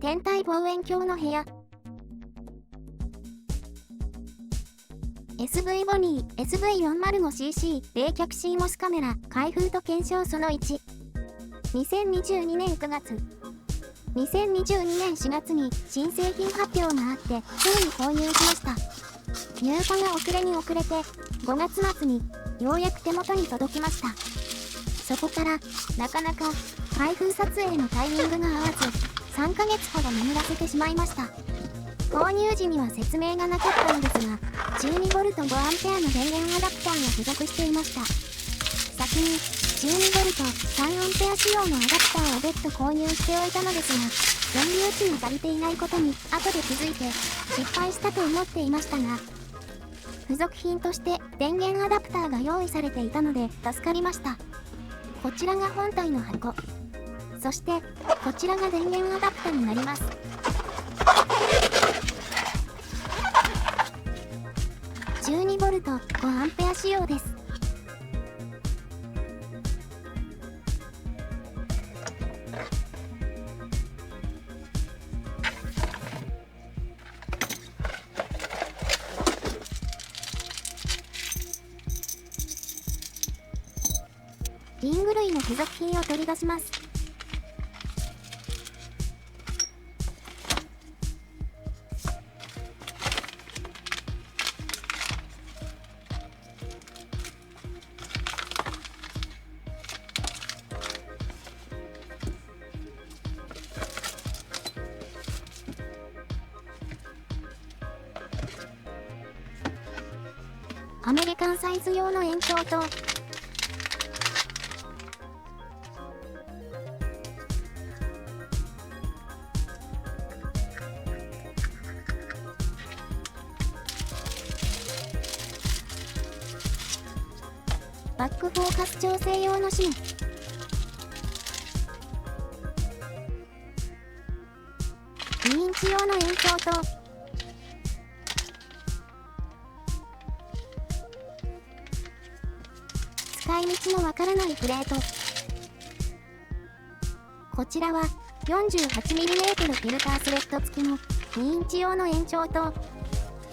天体望遠鏡の部屋。SV ボニー SV405cc 冷却 CMOS カメラ開封と検証その1。2022年9月。2022年4月に新製品発表があってすぐに購入しました。入荷が遅れに遅れて5月末にようやく手元に届きました。そこからなかなか開封撮影のタイミングが合わず3ヶ月ほど眠らせてしまいました。購入時には説明がなかったのですが 12V5A の電源アダプターが付属していました。先に 12V3A 仕様のアダプターを別途購入しておいたのですが電流値が足りていないことに後で気づいて失敗したと思っていましたが付属品として電源アダプターが用意されていたので助かりました。こちらが本体の箱。そしてこちらが電源アダプタになります。12V5A 仕様です。リング類の付属品を取り出します。アメリカンサイズ用の延長とバックフォーカス調整用の芯。2インチ用の延長と使い道のわからないプレート。こちらは 48mm フィルタースレッド付きの2インチ用の延長と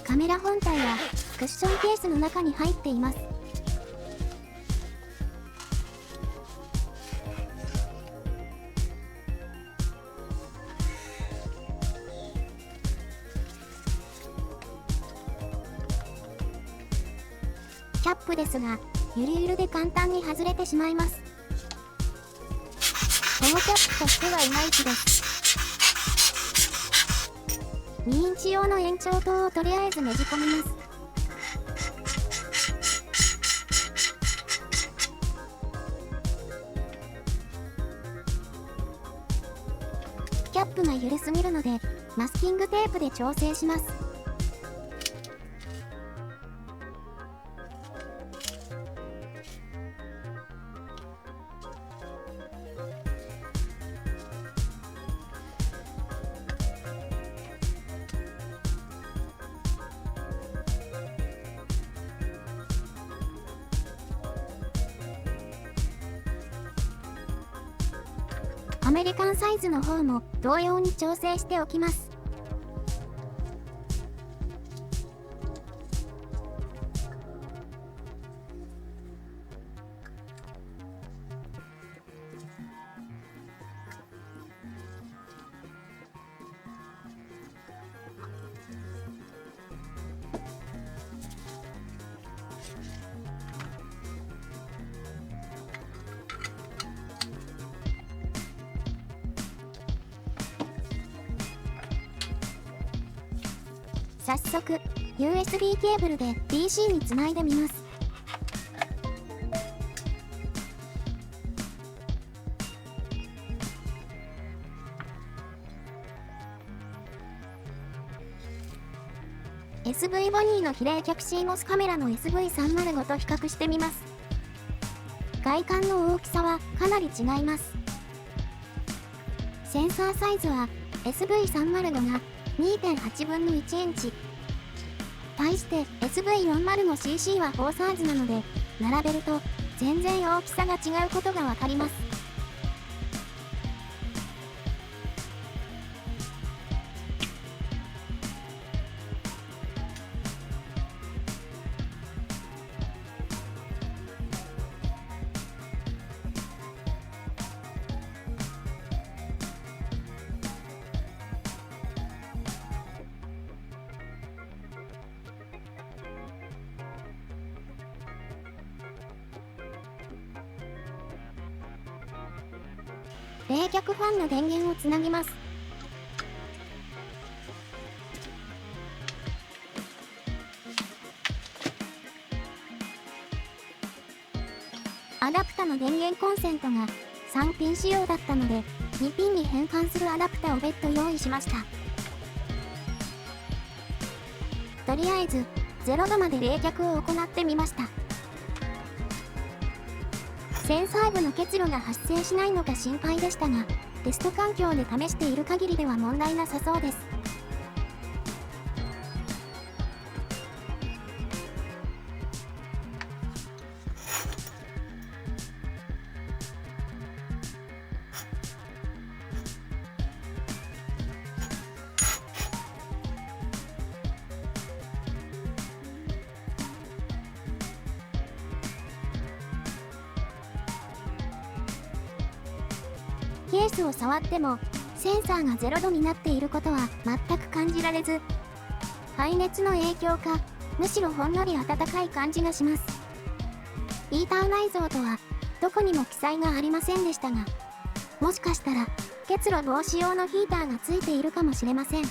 カメラ本体はクッションケースの中に入っています。キャップですがゆるゆるで簡単に外れてしまいます。このキャップとしてはいまいちです。2インチ用の延長灯をとりあえずねじ込みます。キャップが緩すぎるのでマスキングテープで調整します。アメリカンサイズの方も同様に調整しておきます。早速 USB ケーブルで PC につないでみます。SV ボニーの非冷却 CMOS カメラの SV305 と比較してみます。外観の大きさはかなり違います。センサーサイズは SV305 が 2.8 分の1インチ。対して SV405cc は4サイズなので、並べると全然大きさが違うことがわかります。冷却ファンの電源をつなぎます。アダプタの電源コンセントが3ピン仕様だったので、2ピンに変換するアダプタを別途用意しました。とりあえず0度まで冷却を行ってみました。センサー部の結露が発生しないのか心配でしたが、テスト環境で試している限りでは問題なさそうです。ケースを触ってもセンサーが0度になっていることは全く感じられず、排熱の影響か、むしろほんのり暖かい感じがします。ヒーター内蔵とはどこにも記載がありませんでしたが、もしかしたら結露防止用のヒーターがついているかもしれません。冷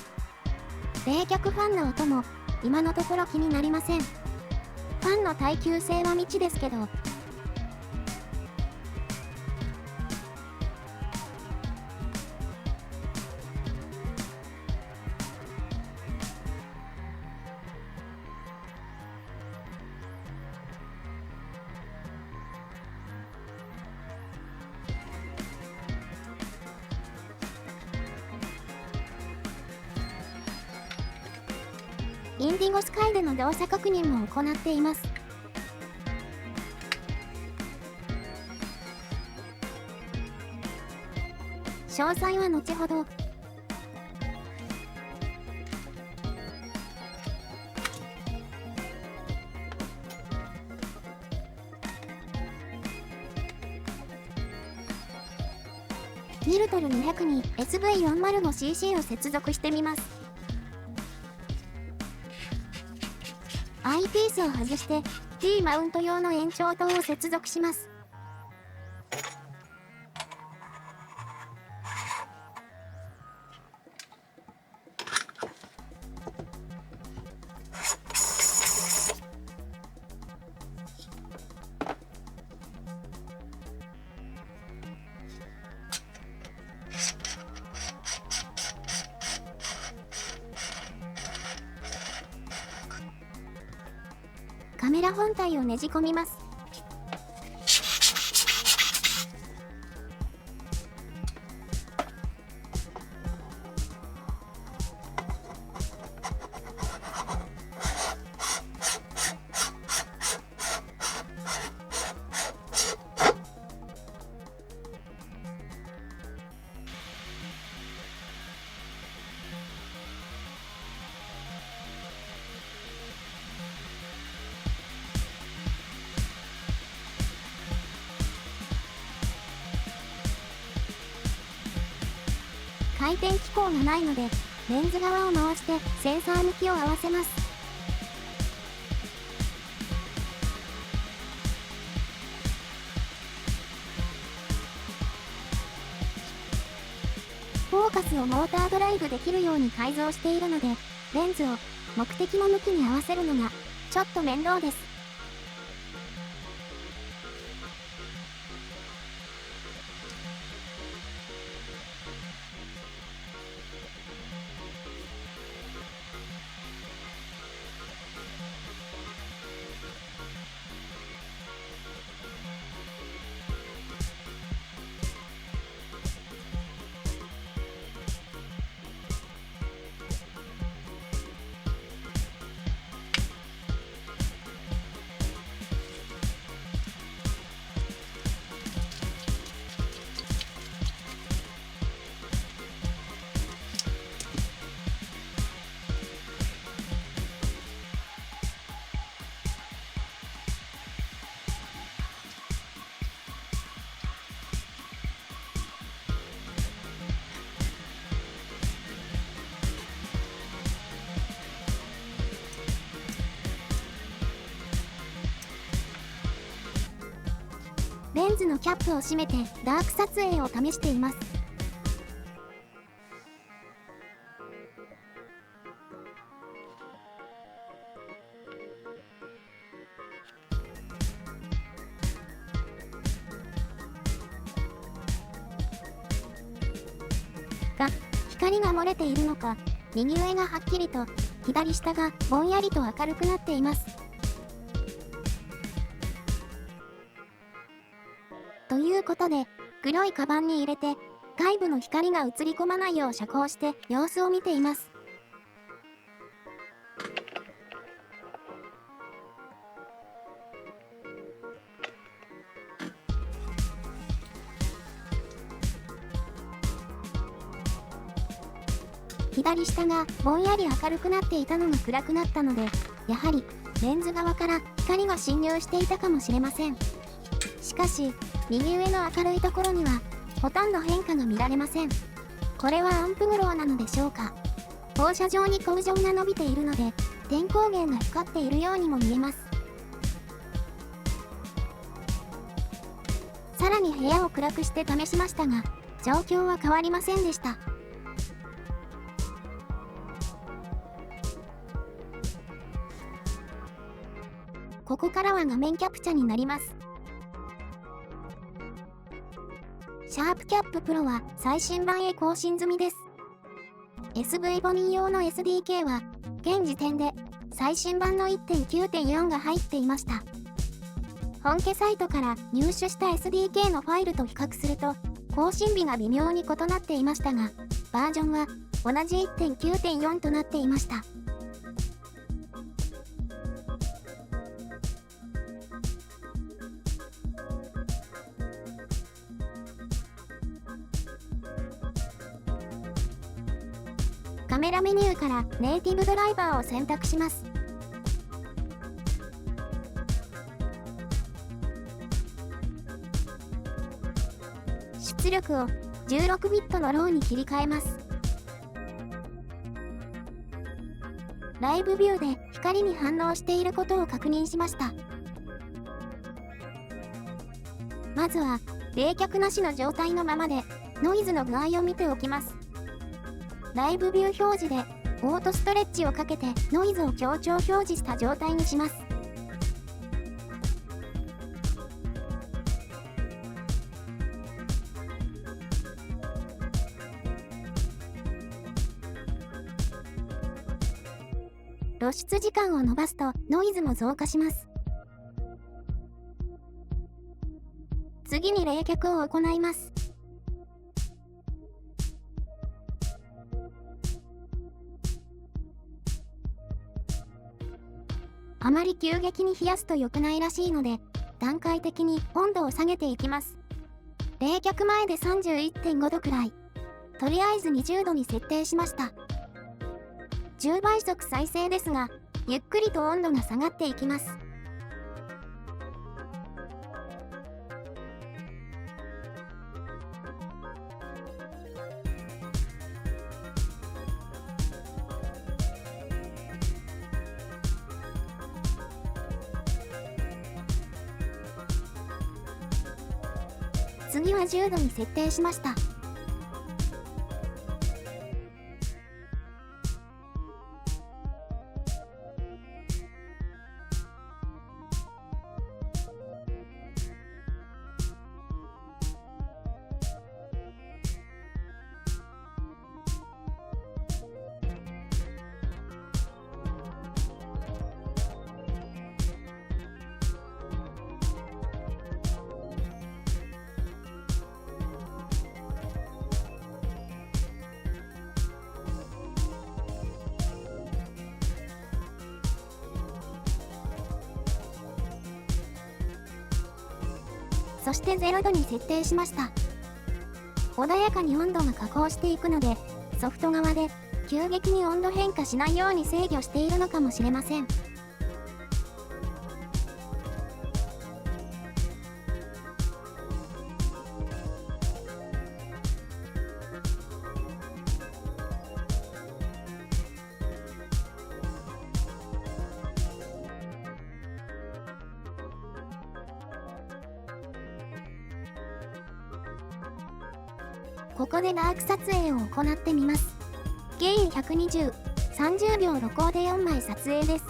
却ファンの音も今のところ気になりません。ファンの耐久性は未知ですけど、インディゴスカイでの動作確認も行っています。詳細は後ほど。ニルトル200に SV405cc を接続してみます。アイピースを外して T マウント用の延長灯を接続します。カメラ本体をねじ込みます。回転機構がないので、レンズ側を回してセンサー向きを合わせます。フォーカスをモータードライブできるように改造しているので、レンズを目的の向きに合わせるのがちょっと面倒です。レンズのキャップを閉めてダーク撮影を試しています。が、光が漏れているのか、右上がはっきりと、左下がぼんやりと明るくなっています。ということで、黒いカバンに入れて、外部の光が映り込まないよう遮光して様子を見ています。左下がぼんやり明るくなっていたのが暗くなったので、やはりレンズ側から光が侵入していたかもしれません。しかし、右上の明るいところにはほとんど変化が見られません。これはアンプグローなのでしょうか。放射状に光状が伸びているので、点光源が光っているようにも見えます。さらに部屋を暗くして試しましたが、状況は変わりませんでした。ここからは画面キャプチャになります。シャープキャッププロは最新版へ更新済みです。SV ボニー用の SDK は現時点で最新版の 1.9.4 が入っていました。本家サイトから入手した SDK のファイルと比較すると更新日が微妙に異なっていましたが、バージョンは同じ 1.9.4 となっていました。カメラメニューからネイティブドライバーを選択します。出力を16ビットのローに切り替えます。ライブビューで光に反応していることを確認しました。まずは冷却なしの状態のままでノイズの具合を見ておきます。ライブビュー表示でオートストレッチをかけてノイズを強調表示した状態にします。露出時間を伸ばすとノイズも増加します。次に冷却を行います。あまり急激に冷やすと良くないらしいので、段階的に温度を下げていきます。冷却前で 31.5 度くらい。とりあえず20度に設定しました。10倍速再生ですが、ゆっくりと温度が下がっていきます。次は10度に設定しました。そして0度に設定しました。穏やかに温度が下降していくので、ソフト側で急激に温度変化しないように制御しているのかもしれません。ここでダーク撮影を行ってみます。ゲイン120、30秒露光で4枚撮影です。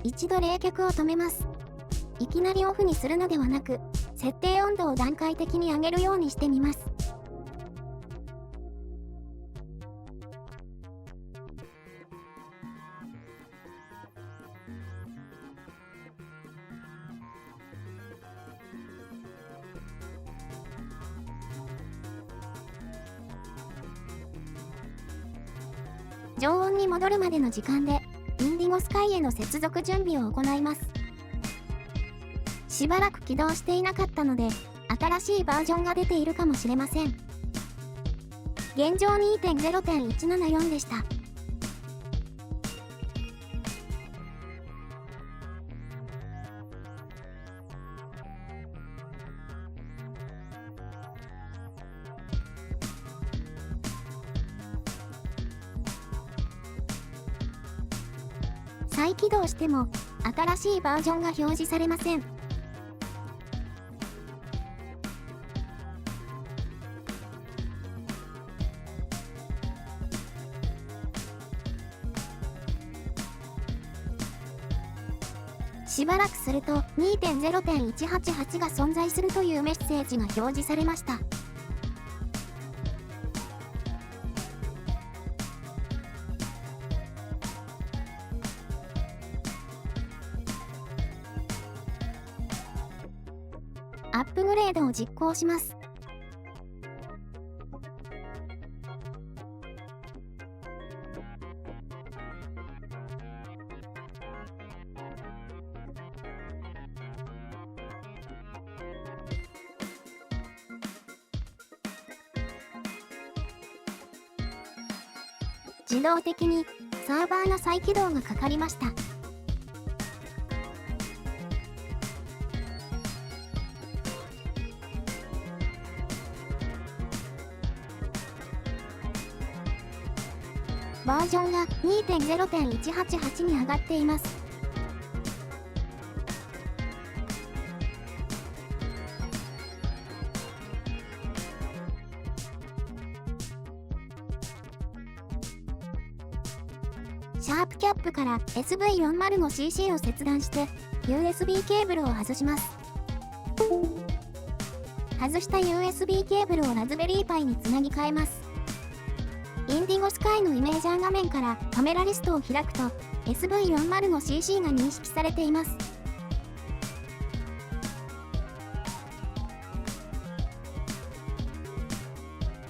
一度冷却を止めます。いきなりオフにするのではなく、設定温度を段階的に上げるようにしてみます。常温に戻るまでの時間で、インディゴスカイへの接続準備を行います。しばらく起動していなかったので、新しいバージョンが出ているかもしれません。現状 2.0.174 でした。再起動しても、新しいバージョンが表示されません。しばらくすると 2.0.188 が存在するというメッセージが表示されました。アップグレードを実行します。自動的にサーバーの再起動がかかりました。バージョンが 2.0.188 に上がっています。シャープキャップから SV405cc を切断して USB ケーブルを外します。外した USB ケーブルをラズベリーパイにつなぎ替えます。インディゴスカイのイメージャー画面からカメラリストを開くと SV405cc が認識されています。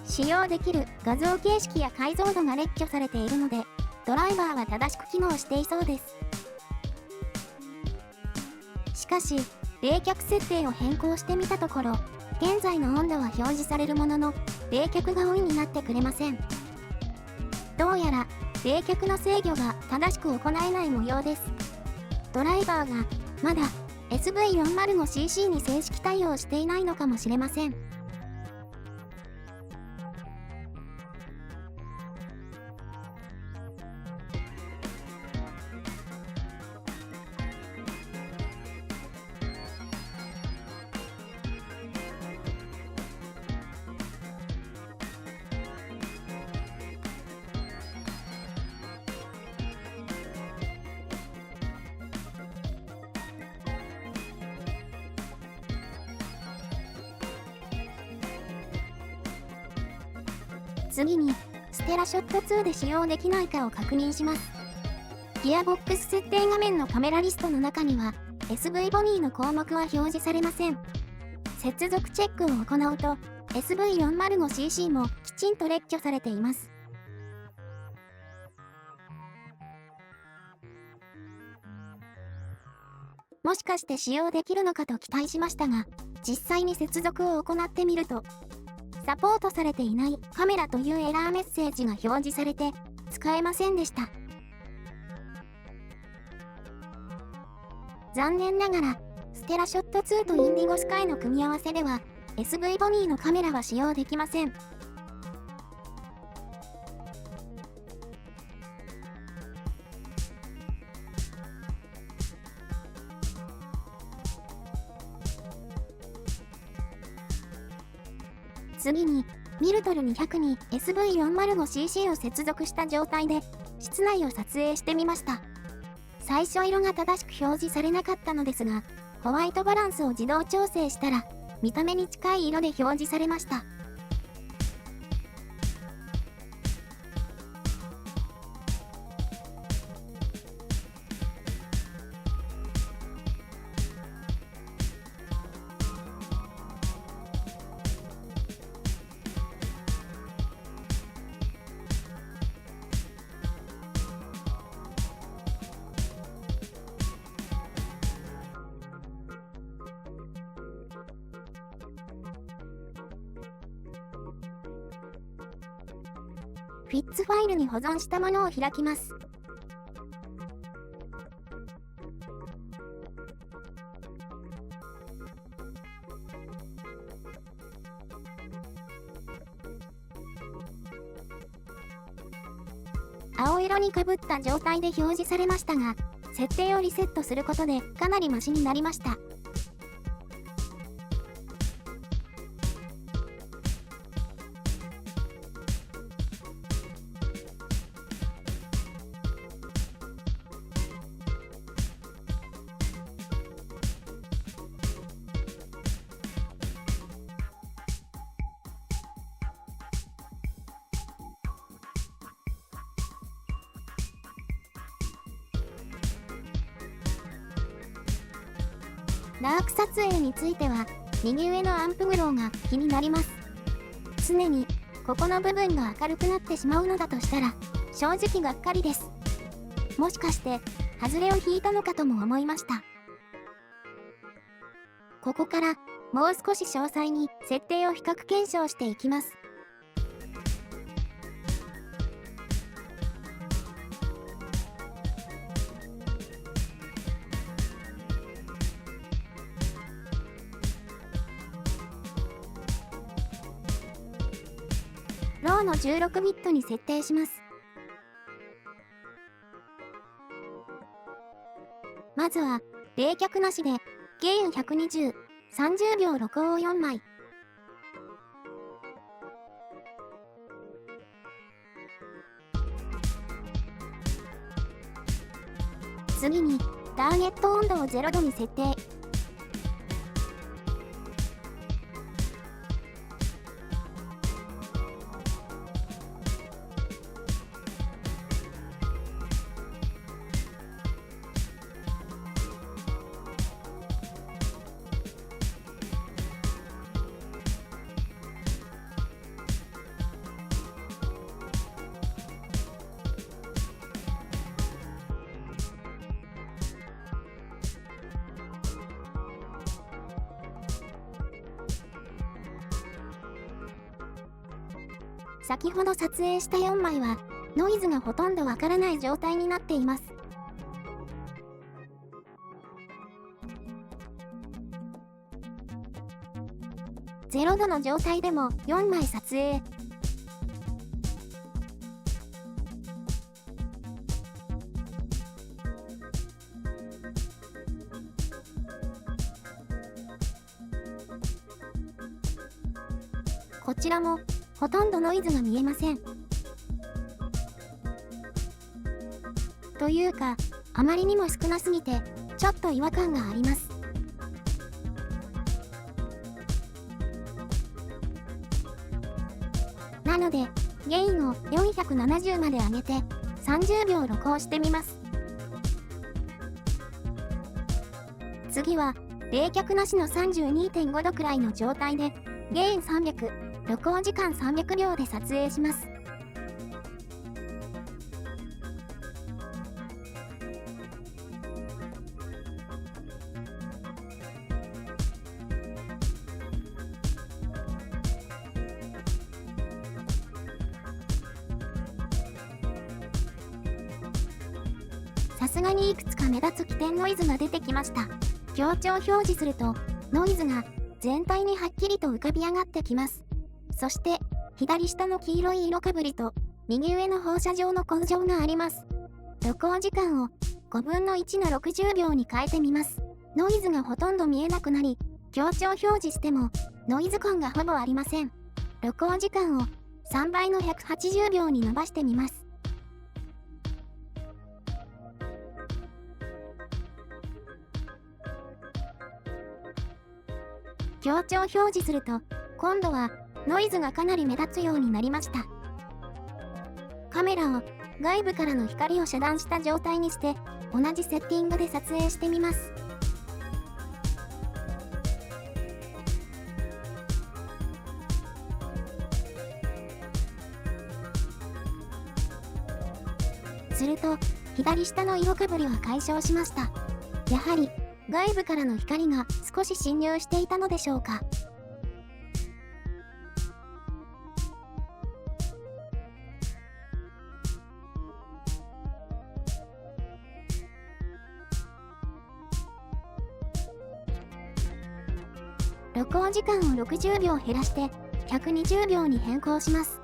使用できる画像形式や解像度が列挙されているので、ドライバーは正しく機能していそうです。しかし、冷却設定を変更してみたところ、現在の温度は表示されるものの、冷却がオンになってくれません。どうやら、冷却の制御が正しく行えない模様です。ドライバーがまだ SV405cc に正式対応していないのかもしれません。次に、ステラショット2で使用できないかを確認します。ギアボックス設定画面のカメラリストの中には、SV ボニーの項目は表示されません。接続チェックを行うと、SV405cc もきちんと列挙されています。もしかして使用できるのかと期待しましたが、実際に接続を行ってみると、サポートされていないカメラというエラーメッセージが表示されて使えませんでした。残念ながら、ステラショット2とインディゴスカイの組み合わせでは SV ボニーのカメラは使用できません。次に、ミルトル200に SV405cc を接続した状態で、室内を撮影してみました。最初色が正しく表示されなかったのですが、ホワイトバランスを自動調整したら、見た目に近い色で表示されました。フィッツファイルに保存したものを開きます。青色にかぶった状態で表示されましたが、設定をリセットすることでかなりマシになりました。ダーク撮影については、右上のアンプグローが気になります。常に、ここの部分が明るくなってしまうのだとしたら、正直がっかりです。もしかして、外れを引いたのかとも思いました。ここから、もう少し詳細に設定を比較検証していきます。ローの16ビットに設定します。まずは、冷却なしで、ゲイン120、30秒録音4枚。次に、ターゲット温度を0度に設定。先ほど撮影した4枚は、ノイズがほとんどわからない状態になっています。0度の状態でも4枚撮影。こちらも、ほとんどノイズが見えません。というか、あまりにも少なすぎて、ちょっと違和感があります。なので、ゲインを470まで上げて、30秒録音してみます。次は、冷却なしの 32.5 度くらいの状態で、ゲイン300。録音時間300秒で撮影します。さすがにいくつか目立つ起点ノイズが出てきました。強調表示すると、ノイズが全体にはっきりと浮かび上がってきます。そして、左下の黄色い色かぶりと、右上の放射状の根性があります。録音時間を5分の1の60秒に変えてみます。ノイズがほとんど見えなくなり、強調表示しても、ノイズ痕がほぼありません。録音時間を3倍の180秒に伸ばしてみます。強調表示すると、今度はノイズがかなり目立つようになりました。カメラを外部からの光を遮断した状態にして、同じセッティングで撮影してみます。すると、左下の色かぶりは解消しました。やはり、外部からの光が少し侵入していたのでしょうか。録音時間を60秒減らして120秒に変更します。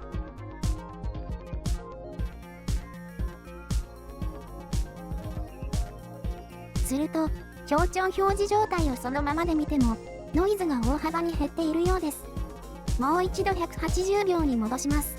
すると、強調表示状態をそのままで見ても、ノイズが大幅に減っているようです。もう一度180秒に戻します。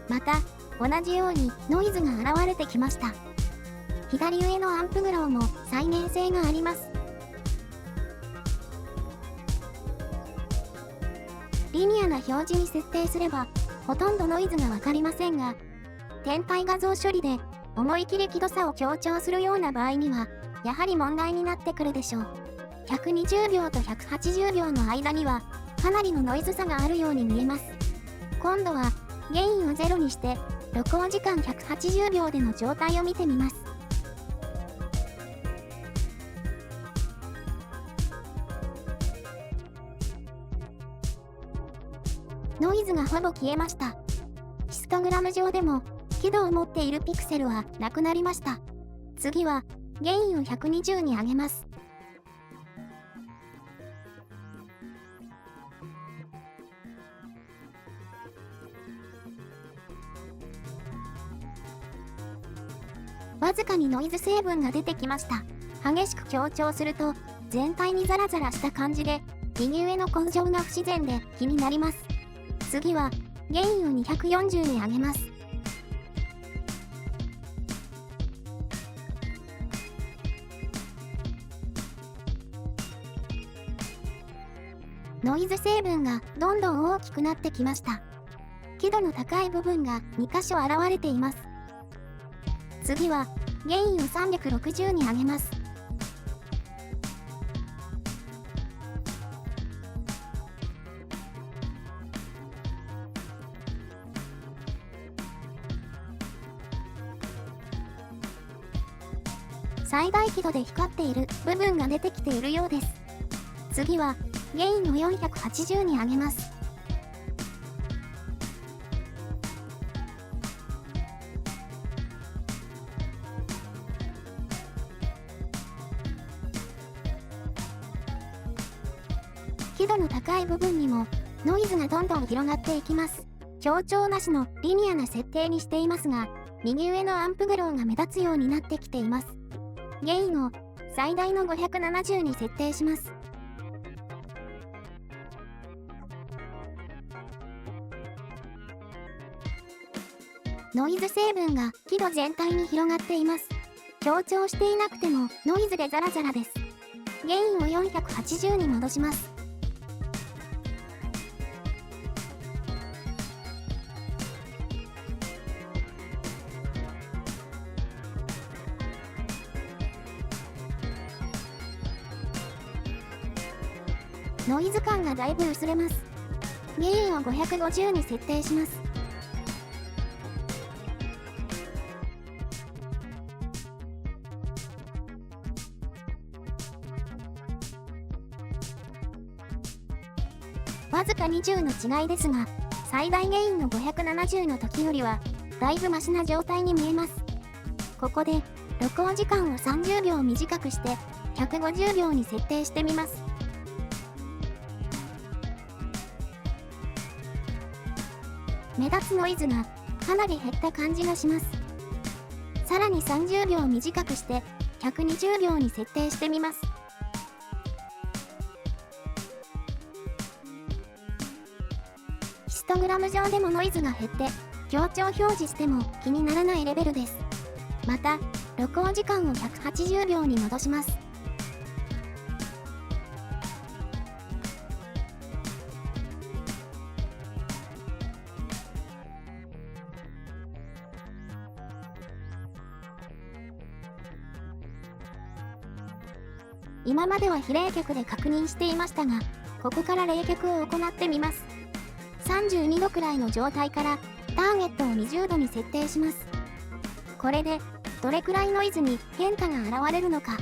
また、同じようにノイズが現れてきました。左上のアンプグローも再現性があります。リニアな表示に設定すれば、ほとんどノイズがわかりませんが、天体画像処理で思い切り輝度差を強調するような場合には、やはり問題になってくるでしょう。120秒と180秒の間には、かなりのノイズ差があるように見えます。今度は、ゲインを0にして、録音時間180秒での状態を見てみます。ノイズがほぼ消えました。ヒストグラム上でも、輝度を持っているピクセルはなくなりました。次は、ゲインを120に上げます。わずかにノイズ成分が出てきました。激しく強調すると、全体にザラザラした感じで、右上の根性が不自然で気になります。次は、ゲインを240に上げます。ノイズ成分がどんどん大きくなってきました。輝度の高い部分が2箇所現れています。次は、ゲインを360に上げます。最大輝度で光っている部分が出てきているようです。次は、ゲインを480に上げます。輝度の高い部分にもノイズがどんどん広がっていきます。強調なしのリニアな設定にしていますが、右上のアンプグローが目立つようになってきています。ゲインを最大の570に設定します。ノイズ成分が輝度全体に広がっています。強調していなくてもノイズでザラザラです。ゲインを480に戻します。ノイズ感がだいぶ薄れます。ゲインを550に設定します。わずか20の違いですが、最大ゲインの570の時よりは、だいぶマシな状態に見えます。ここで、録音時間を30秒短くして、150秒に設定してみます。目立つノイズがかなり減った感じがします。さらに30秒短くして120秒に設定してみます。ヒストグラム上でもノイズが減って強調表示しても気にならないレベルです。また、録音時間を180秒に戻します。今までは非冷却で確認していましたが、ここから冷却を行ってみます。32度くらいの状態からターゲットを20度に設定します。これでどれくらいノイズに変化が現れるのか。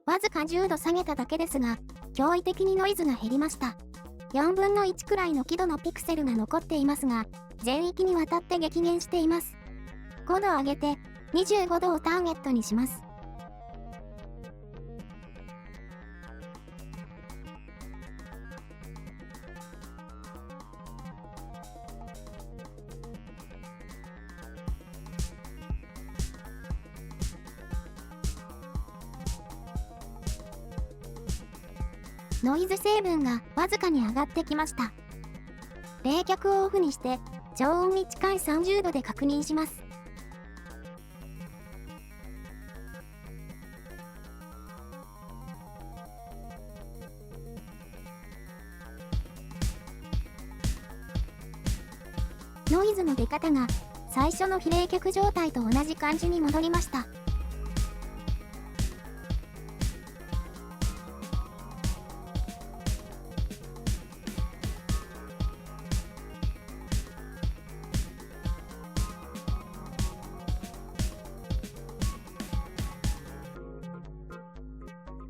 わずか10度下げただけですが、驚異的にノイズが減りました。4分の1くらいの輝度のピクセルが残っていますが、全域にわたって激減しています。5度上げて25度をターゲットにします。ノイズ成分がわずかに上がってきました。冷却をオフにして常温に近い30度で確認します。ノイズの出方が最初の非冷却状態と同じ感じに戻りました。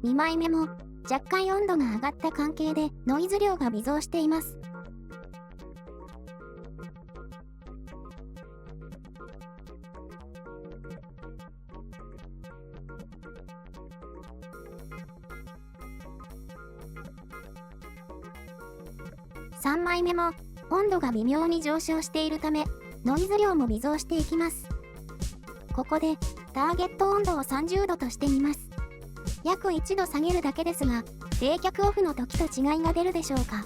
2枚目も若干温度が上がった関係でノイズ量が微増しています。3枚目も温度が微妙に上昇しているためノイズ量も微増していきます。ここでターゲット温度を30度としてみます。約1度下げるだけですが、冷却オフの時と違いが出るでしょうか。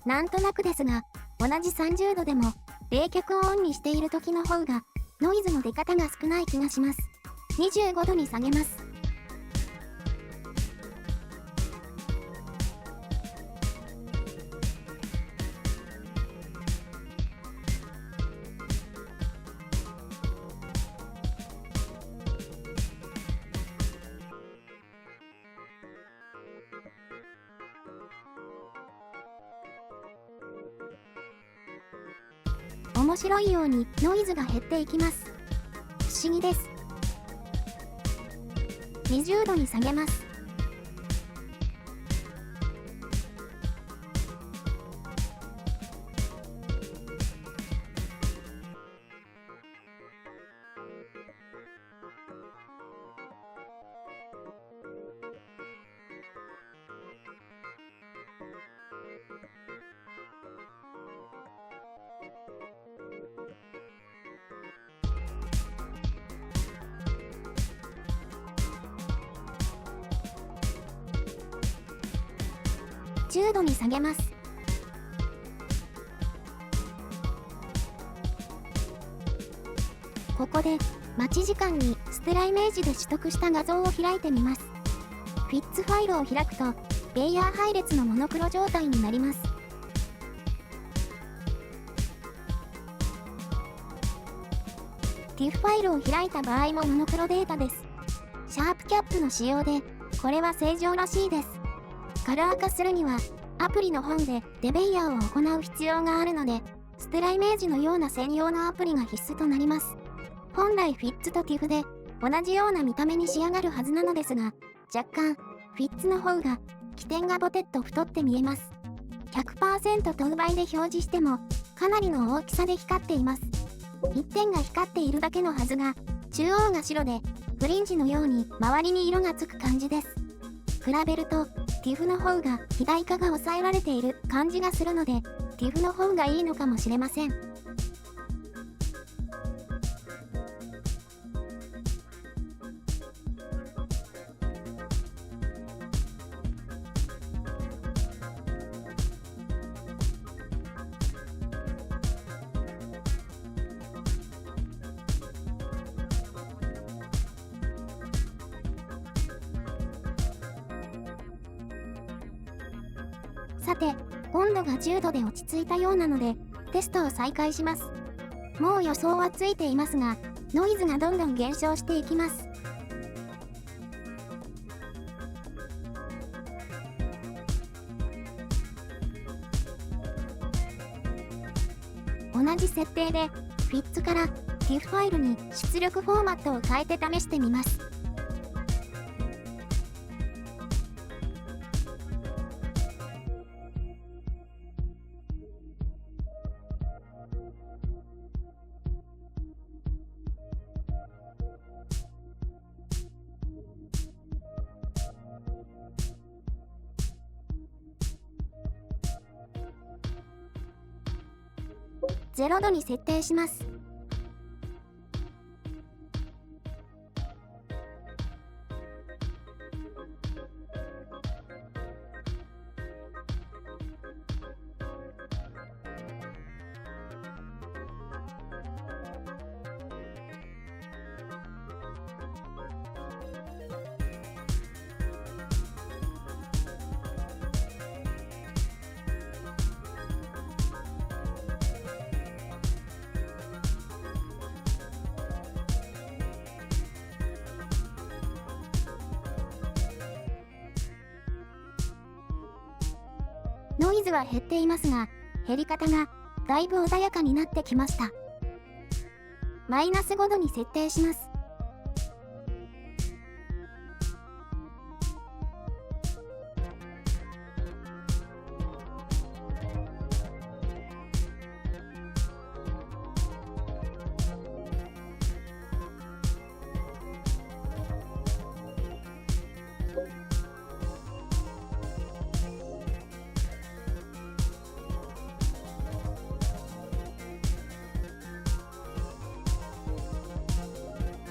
なんとなくですが、同じ30度でも冷却をオンにしている時の方がノイズの出方が少ない気がします。25度に下げます。面白いようにノイズが減っていきます。不思議です。20度に下げます。10度に下げます。ここで待ち時間にステライメージで取得した画像を開いてみます。フィッツファイルを開くとベイヤー配列のモノクロ状態になります。TIFF ファイルを開いた場合もモノクロデータです。シャープキャップの使用で、これは正常らしいです。カラー化するには、アプリの本でデベイヤーを行う必要があるので、ステライメージのような専用のアプリが必須となります。本来フィッツと TIFF で同じような見た目に仕上がるはずなのですが、若干、フィッツの方が起点がボテッと太って見えます。100% 等倍で表示しても、かなりの大きさで光っています。一点が光っているだけのはずが、中央が白で、フリンジのように周りに色がつく感じです。比べると、TIFF の方が肥大化が抑えられている感じがするので、TIFF の方がいいのかもしれません。さて、温度が10度で落ち着いたようなので、テストを再開します。もう予想はついていますが、ノイズがどんどん減少していきます。同じ設定で、フィッツから TIFF ファイルに出力フォーマットを変えて試してみます。0度に設定します。ノイズは減っていますが、減り方がだいぶ穏やかになってきました。マイナス5度に設定します。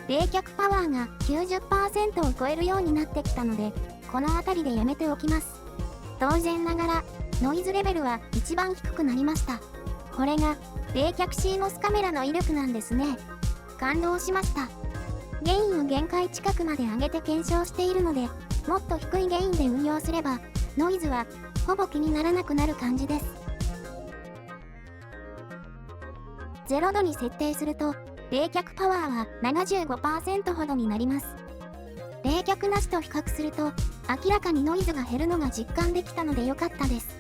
冷却パワーが 90% を超えるようになってきたので、この辺りでやめておきます。当然ながら、ノイズレベルは一番低くなりました。これが、冷却 CMOS カメラの威力なんですね。感動しました。ゲインを限界近くまで上げて検証しているので、もっと低いゲインで運用すれば、ノイズはほぼ気にならなくなる感じです。0度に設定すると、冷却パワーは 75% ほどになります。冷却なしと比較すると、明らかにノイズが減るのが実感できたので良かったです。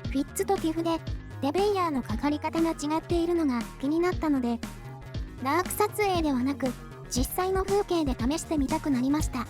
フィッツとティフで、デベイヤーのかかり方が違っているのが気になったので、ダーク撮影ではなく、実際の風景で試してみたくなりました。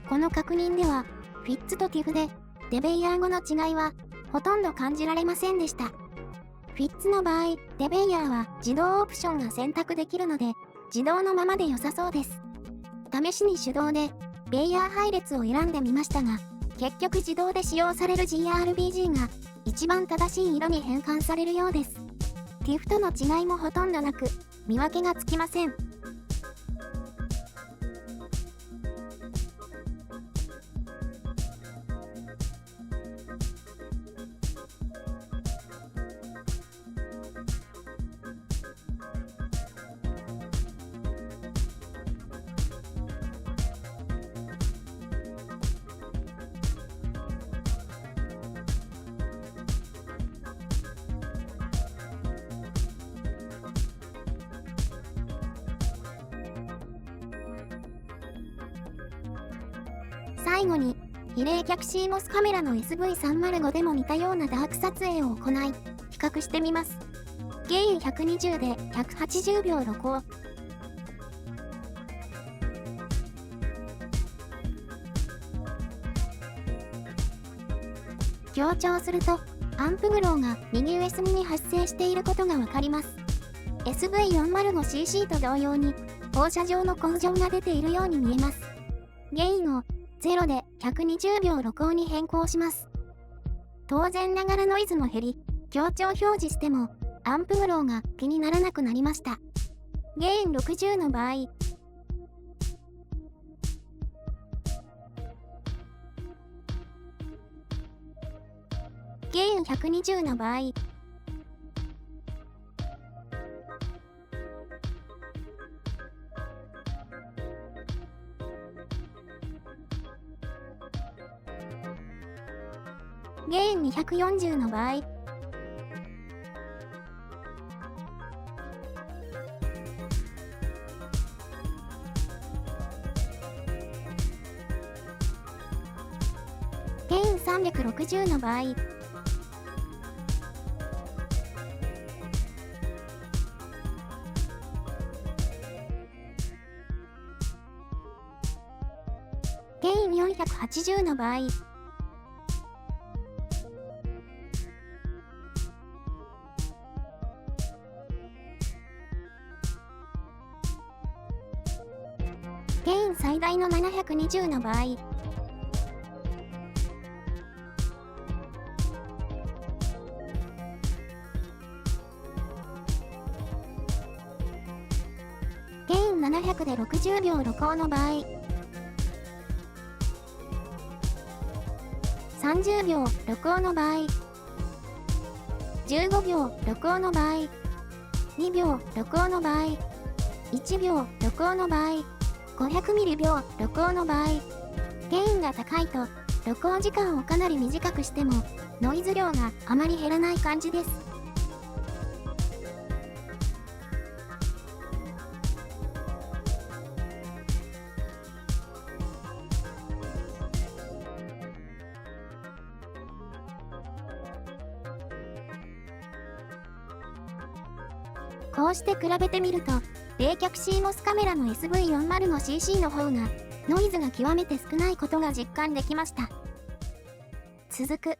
この確認では、フィッツとTIFFで、デベイヤー後の違いは、ほとんど感じられませんでした。フィッツの場合、デベイヤーは自動オプションが選択できるので、自動のままで良さそうです。試しに手動で、ベイヤー配列を選んでみましたが、結局自動で使用される GRBG が、一番正しい色に変換されるようです。TIFF との違いもほとんどなく、見分けがつきません。最後に、比例逆 CMOS カメラの SV305 でも似たようなダーク撮影を行い、比較してみます。ゲイン120で180秒露光。強調すると、アンプグローが右上隅に発生していることがわかります。SV405cc と同様に、放射状の根性が出ているように見えます。ゲインを0で120秒露光に変更します。当然ながらノイズも減り、強調表示しても、アンプグローが気にならなくなりました。ゲイン60の場合、ゲイン120の場合、ゲイン240の場合、ゲイン360の場合、ゲイン480の場合、ゲイン最大の720の場合、ゲイン700で60秒露光の場合、30秒露光の場合、15秒露光の場合、2秒露光の場合、1秒露光の場合、500ミリ秒露光の場合、ゲインが高いと露光時間をかなり短くしてもノイズ量があまり減らない感じです。こうして比べてみると、冷却 CMOS カメラの SV405cc の方が、ノイズが極めて少ないことが実感できました。続く。